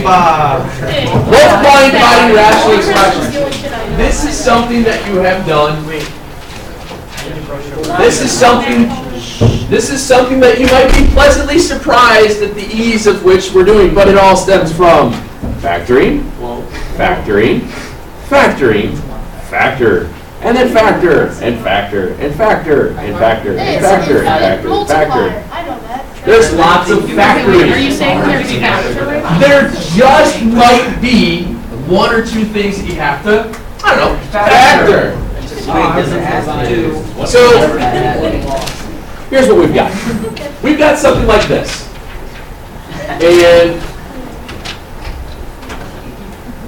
Multiplying, dividing rational expressions. This is something that you have done. This is something that you might be pleasantly surprised at the ease of which we're doing, but it all stems from factoring, factoring, factoring, factor, and then factor, and factor, and factor, and factor, and factor, and factor, and factor. I know that. There's lots of factoring. Are you saying there's factor? There just might be one or two things that you have to, I don't know, factor. So, here's what we've got. We've got something like this. And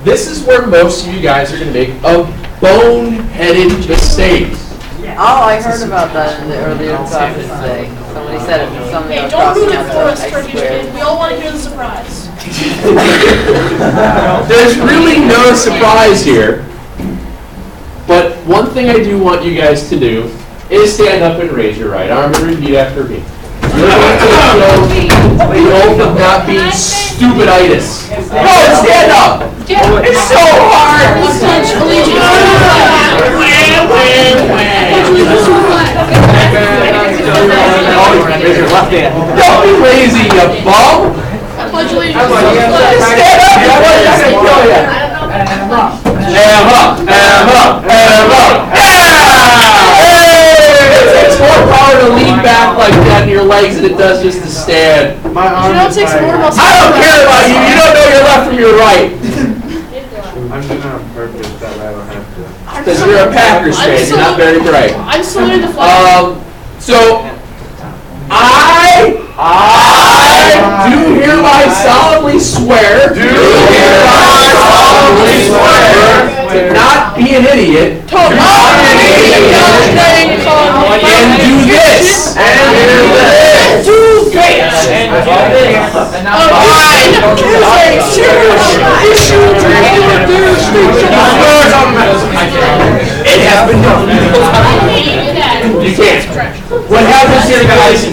this is where most of you guys are going to make a boneheaded mistake. Oh, I heard about that in the earlier classes today. Somebody said it. Something Hey, about don't ruin crossing it for out us, the X Turkey squared. Kid. We all want to hear the surprise. There's really no surprise here. But one thing I do want you guys to do is stand up and raise your right arm and repeat after me. You're going to show the oath of not being stupiditis. No, stand up! It's so hard! Pledge allegiance to the Raise your left hand. Don't be lazy, you bum! I pledge allegiance to the Just stand up! You're not going to kill you. Am up! It takes more power to lean back like that in your legs than it does just to stand. You know, it takes more about I don't care about you. You don't know your left from your right. I'm doing it on purpose that I don't have to. Because you're a Packers fan. You're not very bright. I'm saluting the flag. So, I do hereby solemnly swear to not be an idiot and do this It has been done. You can't. What happens here, guys?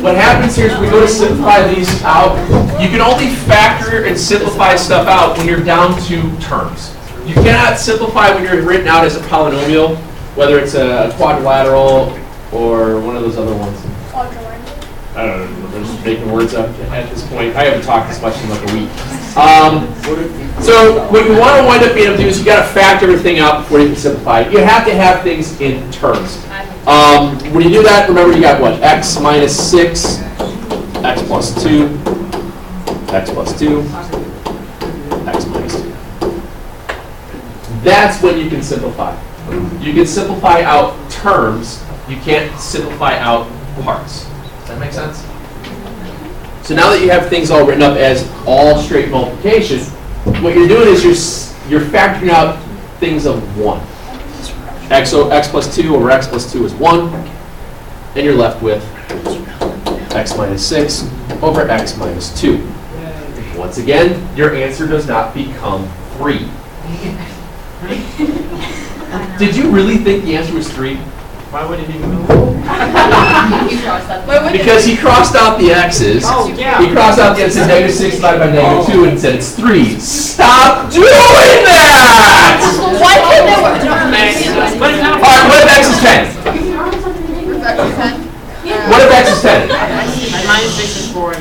What happens here is we go to simplify these out. You can only factor and simplify stuff out when you're down to terms. You cannot simplify when you're written out as a polynomial, whether it's a quadrilateral or one of those other ones. I don't know, I'm just making words up at this point. I haven't talked this much in like a week. So what you want to wind up being able to do is you got to factor everything out before you can simplify. You have to have things in terms. When you do that, remember you got what? X minus 6, x plus 2, x plus 2, x minus 2. That's when you can simplify. You can simplify out terms. You can't simplify out parts. Does that make sense? So now that you have things all written up as all straight multiplication, what you're doing is you're factoring out things of 1. X plus 2 over x plus 2 is 1. And you're left with x minus 6 over x minus 2. Once again, your answer does not become 3. Did you really think the answer was 3? Why would it even go? Because he crossed out the x's. Oh, yeah. He crossed out the x's, negative 6 divided by negative 2, and said it's 3. Stop doing that! Why can't they work? Alright, what if x is 10? What if x is 10? Minus 6 is 4.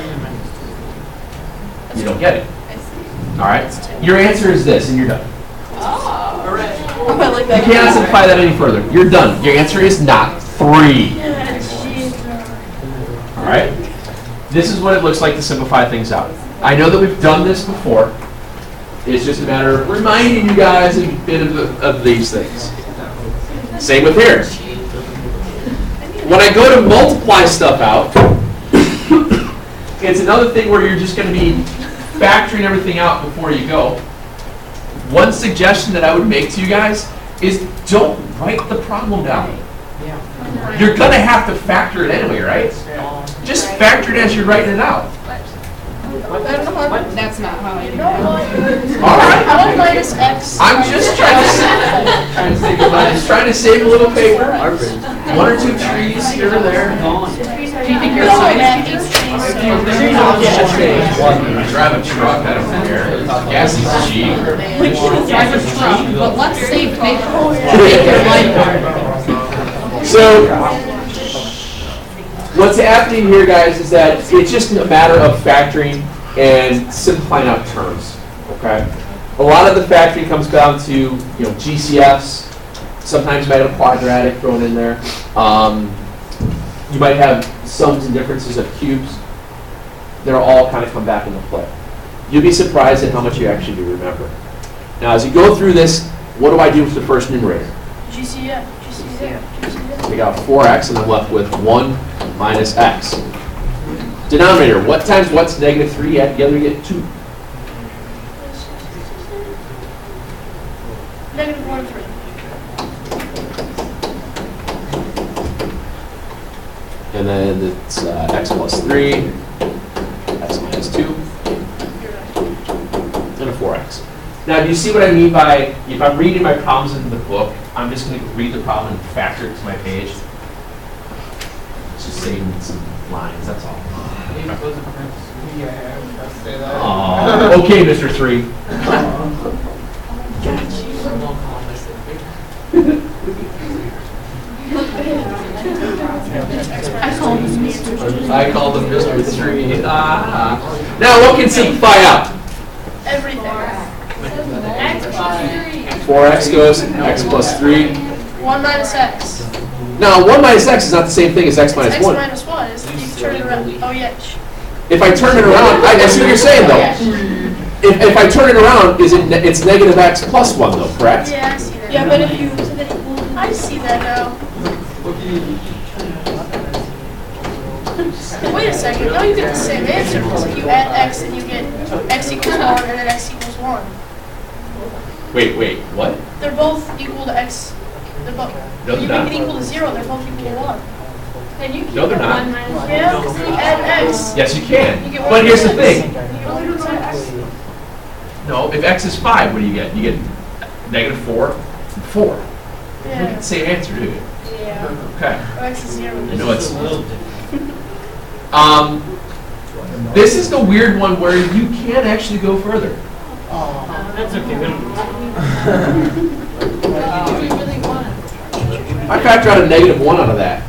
You don't get it. Alright? Your answer is this, and you're done. I like that. You cannot simplify that any further. You're done. Your answer is not 3. Alright? This is what it looks like to simplify things out. I know that we've done this before. It's just a matter of reminding you guys a bit of these things. Same with here. When I go to multiply stuff out, it's another thing where you're just going to be factoring everything out before you go. One suggestion that I would make to you guys is don't write the problem down. You're going to have to factor it anyway, right? Just factor it as you're writing it out. That's not how I do it. All right. 1 minus x. I'm just trying to save a little paper. 1 or 2 trees here or there. Do you think you're a science teacher? Drive a truck, I don't care. Gas is cheap. We can drive a truck, but let's save paper. Make your life harder. So, what's happening here, guys, is that it's just a matter of factoring and simplifying out terms, okay? A lot of the factoring comes down to, GCFs. Sometimes you might have a quadratic thrown in there. You might have sums and differences of cubes. They'll all kind of come back into play. You'll be surprised at how much you actually do remember. Now, as you go through this, what do I do with the first numerator? GCF. I got 4x, and I'm left with 1 minus x. Denominator, what times what's negative 3? Add together, you get 2. Negative 1 and 3. And then it's x plus 3, x minus 2, and a 4x. Now, do you see what I mean by, if I'm reading my problems in the book, I'm just going to read the problem and factor it to my page. It's just saving some lines, that's all. Oh, okay, Mr. 3. I called him Mr. 3. Now, what can simplify out? Everything. 4x goes x plus 3. 1 minus x. Now, 1 minus x is not the same thing as x minus X 1. minus 1 is if you turn it around. Oh, yeah. If I turn it around, I see what you're saying, though. If I turn it around, it's negative x plus 1, though, correct? Yeah, I see that. Yeah, but if you... I see that now. Wait a second. No, you get the same answer. Because if you add x and you get x equals 1 and then x equals 1. Wait, what? They're both equal to x. They're both. No, If you they're make it not. equal to 0, they're both equal to 1. And you No, they're not. Yeah, because then you add x. Yes, you can. You get 1 But here's the x. thing. You get 1 x. No, if x is 5, what do you get? You get negative 4 and 4. You get Yeah. the same answer, do you? Yeah. Okay. Or x is 0. No, it's this is the weird one where you can actually go further. That's okay. I factor out a negative 1 out of that.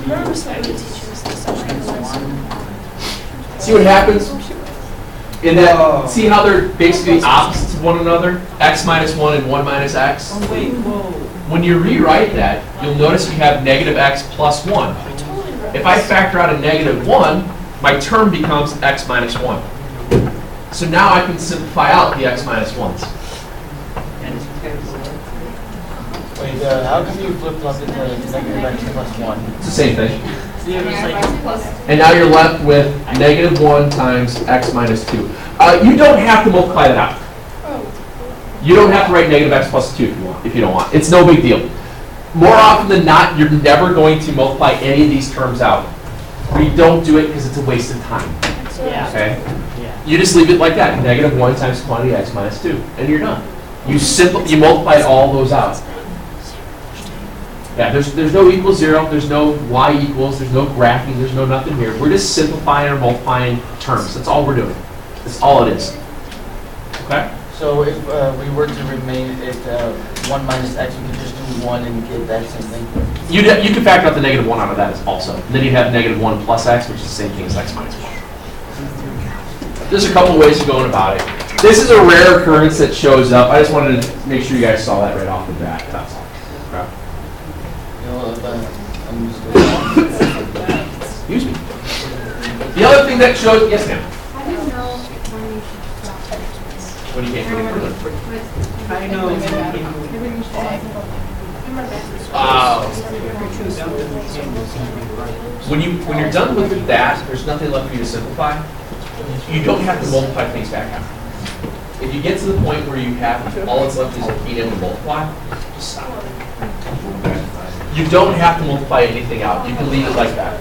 Remember somebody teaching us this on lesson? See what happens? In that, see how they're basically opposites of one another? X minus 1 and 1 minus x? When you rewrite that, you'll notice you have negative x plus 1. If I factor out a negative 1, my term becomes x minus 1. So now I can simplify out the x minus 1s. Wait, how come you flip-flop into negative x plus 1? It's the same thing. And now you're left with negative 1 times x minus 2. You don't have to multiply that out. You don't have to write negative x plus 2 if you don't want. It's no big deal. More often than not, you're never going to multiply any of these terms out. We don't do it because it's a waste of time. Okay? You just leave it like that. Negative 1 times quantity x minus 2. And you're done. You multiply all those out. Yeah, there's no equals 0, there's no y equals, there's no graphing, there's no nothing here. We're just simplifying or multiplying terms. That's all we're doing. That's all it is. Okay? So if we were to remain at 1 minus x, we could just do 1 and get that same thing? You can factor out the negative 1 out of that also. And then you have negative 1 plus x, which is the same thing as x minus 1. There's a couple ways of going about it. This is a rare occurrence that shows up. I just wanted to make sure you guys saw that right off the bat. That's all. Okay. Excuse me. The other thing that shows, yes, ma'am. I don't know when you should stop. What do you get further? I know. When you're done with that, there's nothing left for you to simplify. You don't have to multiply things back out. If you get to the point where you have all that's left is being able to multiply, just stop. You don't have to multiply anything out. You can leave it like that.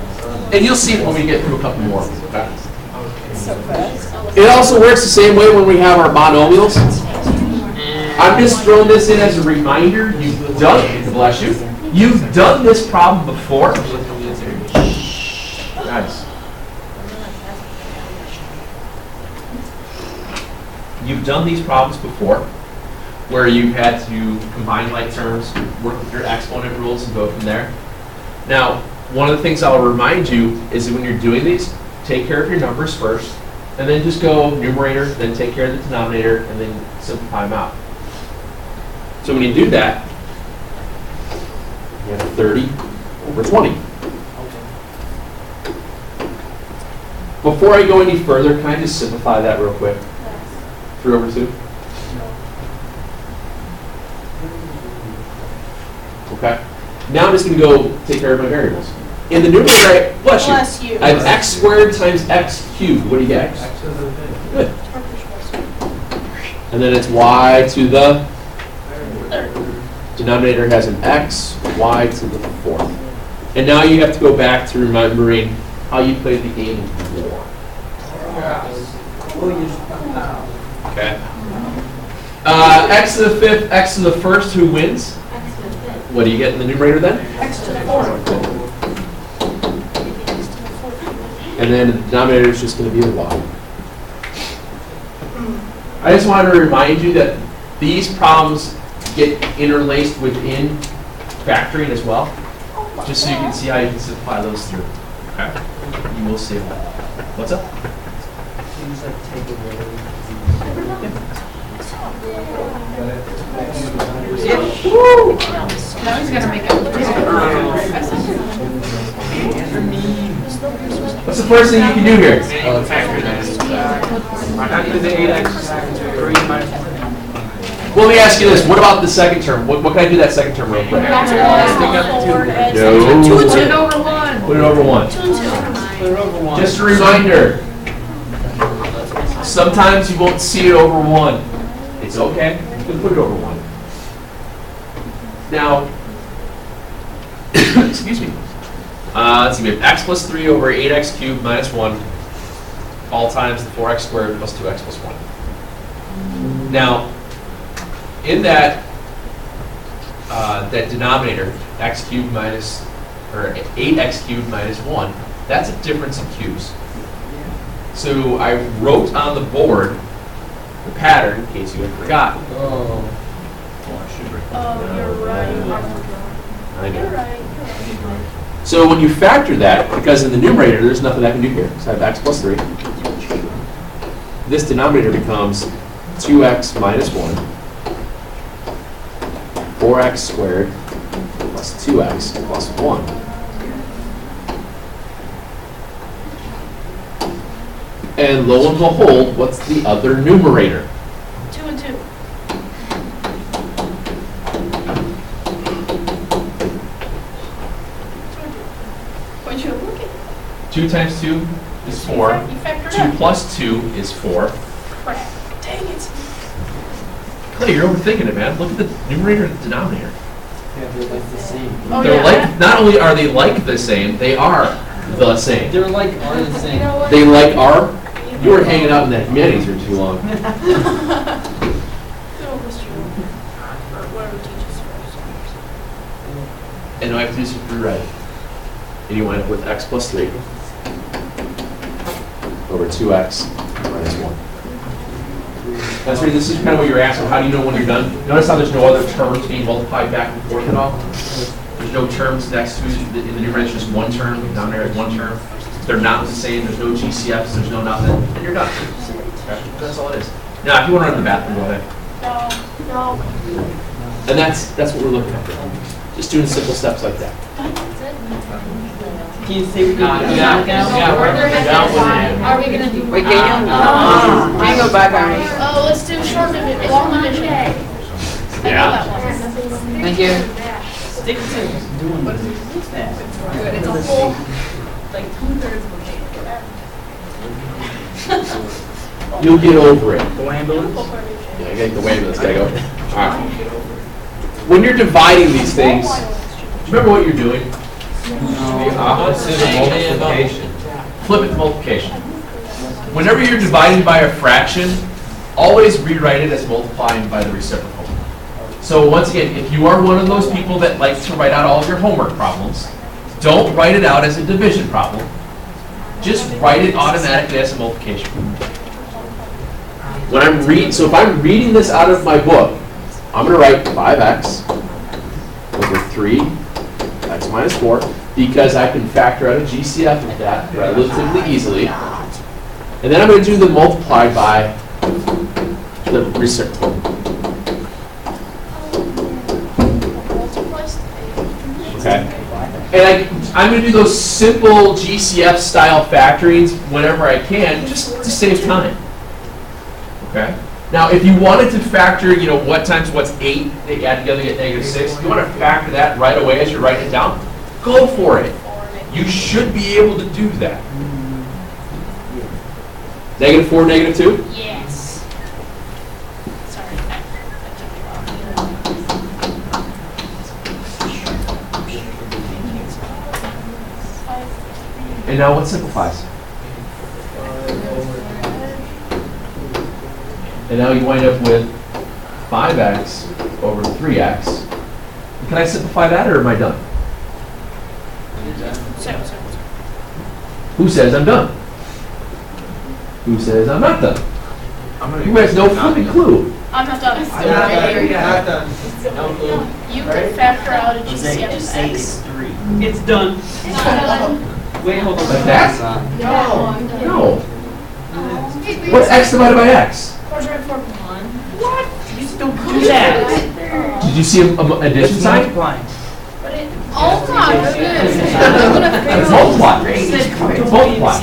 And you'll see it when we get through a couple more. Okay? It also works the same way when we have our monomials. I'm just throwing this in as a reminder. You've done it. Bless you. You've done this problem before? Nice. You've done these problems before, where you had to combine like terms, work with your exponent rules, and go from there. Now, one of the things I'll remind you is that when you're doing these, take care of your numbers first, and then just go numerator, then take care of the denominator, and then simplify them out. So when you do that, you have 30 over 20. Before I go any further, can I just simplify that real quick? 3 over 2? Okay. Now I'm just going to go take care of my variables. In the numerator, Bless you. I have x squared times x cubed. What do you get? Good. And then it's y to the denominator has an x, y to the 4th. And now you have to go back to remembering how you played the game of war. Okay. X to the 5th, x to the 1st, who wins? What do you get in the numerator then? X to the 4th. And then the denominator is just going to be the y. I just wanted to remind you that these problems get interlaced within factoring as well, just so you can see how you can simplify those through. Okay? You will see that. What's up? Now he's gonna make it. What's the first thing you can do here? Well, let me ask you this. What about the second term? What can I do that second term real quick? No. No. Put it over 1. Put it over 1. 2 and 2. Just a reminder. Sometimes you won't see it over 1. It's okay. You can put it over 1. Now, excuse me. Let's see, we have x plus 3 over 8x cubed minus 1, all times the 4x squared plus 2x plus 1. Now, in that that denominator, x cubed minus, or 8x cubed minus 1, that's a difference in cubes. So I wrote on the board the pattern in case you had forgotten. Oh, you're right. I know. You're right. So when you factor that, because in the numerator there's nothing I can do here, so I have x plus 3. This denominator becomes 2x minus 1, 4x squared plus 2x plus 1. And lo and behold, what's the other numerator? 2 and 2. When you look at 2 times 2 is 4. You factor it 2 out. plus 2 is 4. Crap. Dang it. Clay, you're overthinking it, man. Look at the numerator and the denominator. Oh, They're yeah. like, not only are they like the same, they are the same. They're like are the You same. know what? They like are. You were hanging out in that humanities for too long. No, history. Or whatever teaches first. And I have to do some rewriting. And you wind up with x plus 3 over 2x minus 1. That's right, this is kind of what you're asking. How do you know when you're done? Notice how there's no other terms being multiplied back and forth at all? There's no terms next to it. In the numerator, it's just one term. Down there, it's one term. They're not the same. There's no GCFs. There's no nothing. And you're done. Okay? That's all it is. Now, if you want to run to the bathroom, go ahead. No. And that's what we're looking at. Just doing simple steps like that. Can you say we can Are we gonna do? Wait, can you go back on me? Oh, let's do short division, long division. I know Yeah. that one. Thank you. stick to doing what is that? It's a whole, like 2/3 of a page. You'll get over it. The ambulance? Yeah, I gotta get the way of this guy go. All right. When you're dividing these things, do you remember what you're doing? The opposite of multiplication. Flip it to multiplication. Whenever you're dividing by a fraction, always rewrite it as multiplying by the reciprocal. So once again, if you are one of those people that likes to write out all of your homework problems, don't write it out as a division problem. Just write it automatically as a multiplication. When I'm so if I'm reading this out of my book, I'm going to write 5x over 3x minus 4 because I can factor out a GCF of that relatively easily. And then I'm going to do the multiply by the reciprocal. Okay. And I'm going to do those simple GCF style factorings whenever I can, just to save time. Okay. Now, if you wanted to factor, what times what's 8, they add together to get -6. If you want to factor that right away as you're writing it down, go for it. You should be able to do that. -4, -2? Yes. Sorry. And now what simplifies? And now you wind up with 5x over 3x. Can I simplify that, or am I done? Who says I'm done? Who says I'm not done? You guys no flipping clue. I'm not done. Not done. No clue. You can factor out a Just say GCF it's of x. 3. It's done. Wait, hold on. Like that? No. No. What's x divided by x? Don't do that. Did you see a addition sign? Multiplying. Oh my goodness. It's multiply. It's multiply.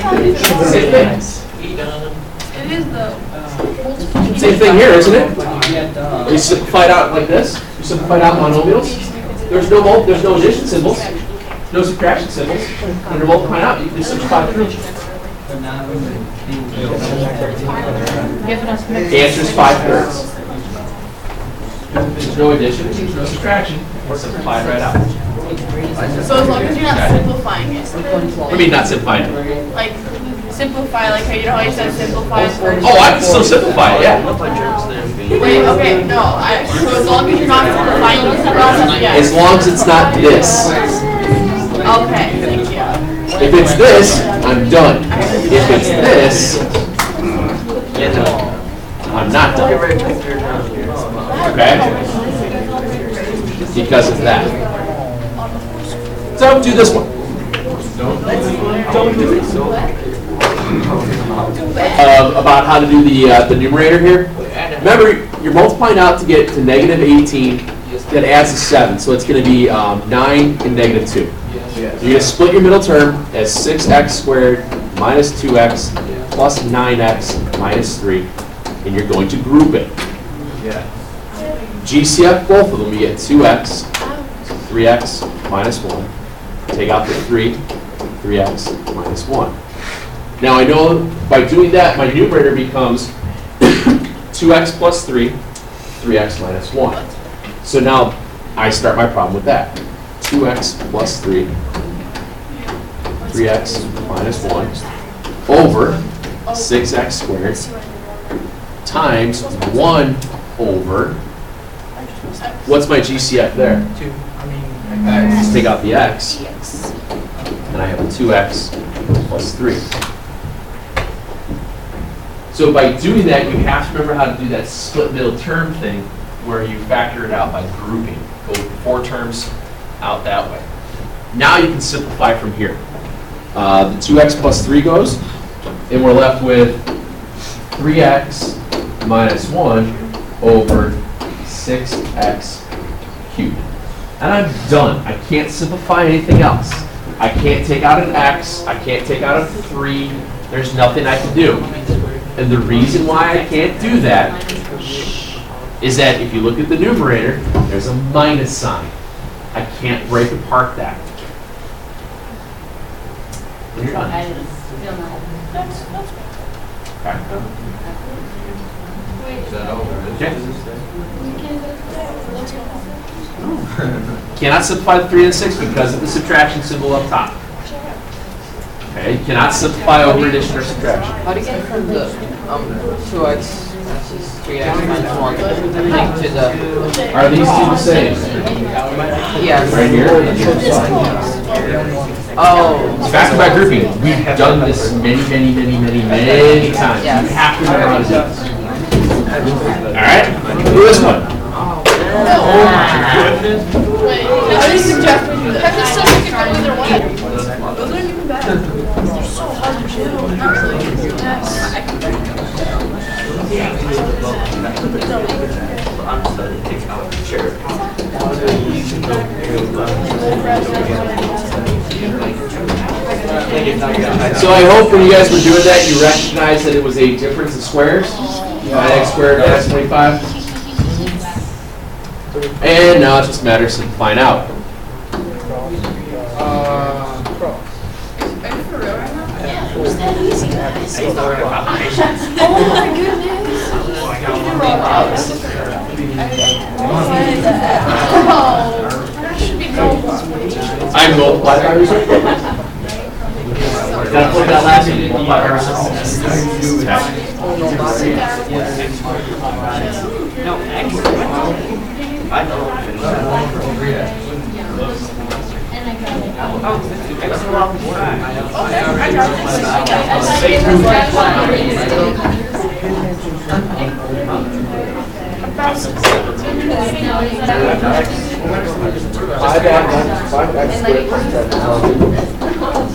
Same thing. It is the multiplication. Same thing here, isn't it? Yeah, duh. You simplify it out like this. You simplify it out monomials. There's no addition symbols, no subtraction symbols. When you're multiplying out, you can simplify through. The answer is 5/3. There's no addition, there's no subtraction. We're simplifying right out. So as long as you're not simplifying it. What do you mean not simplifying it? Like, simplify, like you know how you said simplify for. Oh, I can still simplify it, yeah. Wait, okay, no, so as long as you're not simplifying, you can also, yes. As long as it's not this. Okay, thank you. If it's this, I'm done. If it's this, I'm not done. Okay? Because of that. So do this one. Don't do it. About how to do the numerator here. Remember, you're multiplying out to get to -18. That adds a 7, so it's going to be 9 and -2. You're going to split your middle term as 6x squared minus 2x plus 9x minus 3, and you're going to group it. GCF both of them, you get 2x, 3x minus 1. Take out the 3x minus 1. Now I know by doing that, my numerator becomes 2x plus 3, 3x minus 1. So now I start my problem with that. 2x plus 3, 3x minus 1, over 6x squared times 1 over, what's my GCF there? Just take out the x, and I have a 2x plus 3. So by doing that, you have to remember how to do that split middle term thing where you factor it out by grouping. Go 4 terms out that way. Now you can simplify from here. The 2x plus 3 goes, and we're left with 3x minus 1 over 6x cubed. And I'm done. I can't simplify anything else. I can't take out an x. I can't take out a 3. There's nothing I can do. And the reason why I can't do that is that if you look at the numerator, there's a minus sign. I can't break apart that. And you're done. Okay. Cannot simplify the 3 and 6 because of the subtraction symbol up top. Okay, you cannot simplify over addition or subtraction. How do you get from the 2x 3x minus 1. Link to the, Are these two the same? yes. Right here? Oh. It's factor by grouping. We've done this many times. Yes. You have to remember how to do this. Alright? Do this one. Wait, no, I suggest have this stuff you can run either one. Those aren't even bad. They're so hard to do. Not really. So I hope when you guys were doing that, you recognized that it was a difference in squares. X squared minus 25. And now it just matters to find out. Are you for real right now? Yeah, it was that easy, guys. Oh my goodness. There should be no. I multiply by result. Gotta put that last one in by No, X.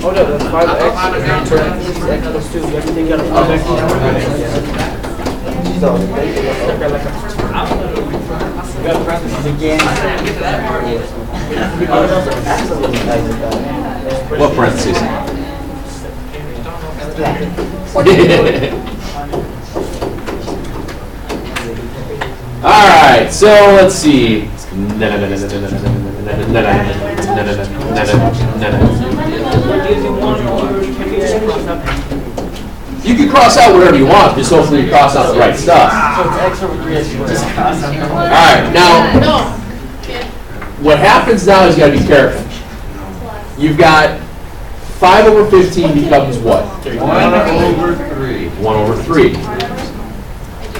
Oh no, that's 5x. X plus 2. Everything got a 5x. So, you got parentheses again. What parentheses? Alright, so let's see. You can cross out whatever you want, just hopefully you cross out the right stuff. Alright, now, No. what happens now is you gotta be careful. You've got 5 over 15 becomes what? 1 over 3. 1 over 3.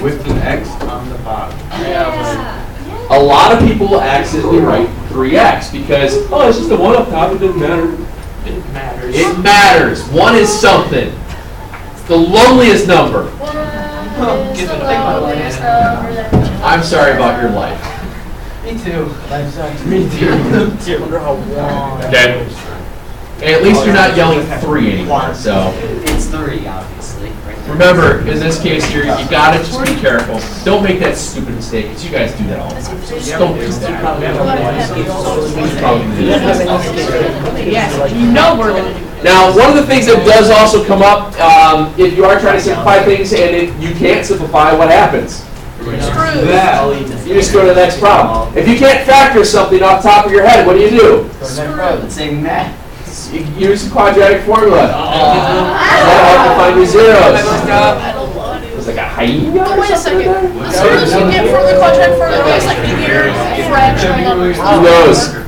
With an X on the bottom. A lot of people accidentally write 3x because, oh, it's just the 1 up top, it doesn't matter. It matters. It matters. 1 is something. It's the loneliest number. I'm sorry about your life. Me too. Me too. Okay. And at least you're not yelling 3 anymore, so. It's 3, obviously. Remember, in this case here, you gotta just be careful. Don't make that stupid mistake, because you guys do that all the time. So just don't do that. Probably do that. Yes, you know we're gonna do. Now, one of the things that does also come up, if you are trying to simplify things and if you can't simplify, what happens? You just go to the next problem. If you can't factor something off the top of your head, what do? Say math. You use the quadratic formula. That'll help you find your zeros. It's like a hyena or Wait a something second. like As soon as you get from the quadrant further away, it's like near fractional numbers. that? Who knows?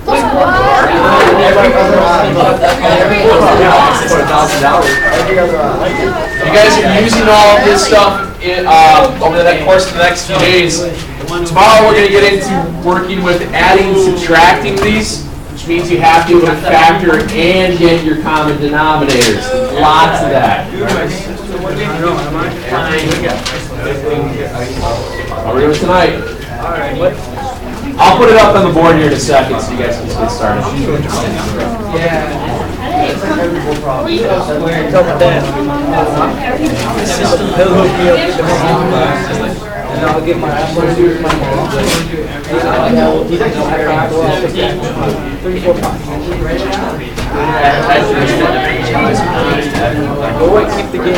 You guys are using all of this stuff over the course of the next few days. Tomorrow we're going to get into working with adding and subtracting these, which means you have to be able to factor and get your common denominators. Lots of that. How are we doing tonight? I'll put it up on the board here in a second so you guys can just get started. And I'll get my mom. Go and kick the game.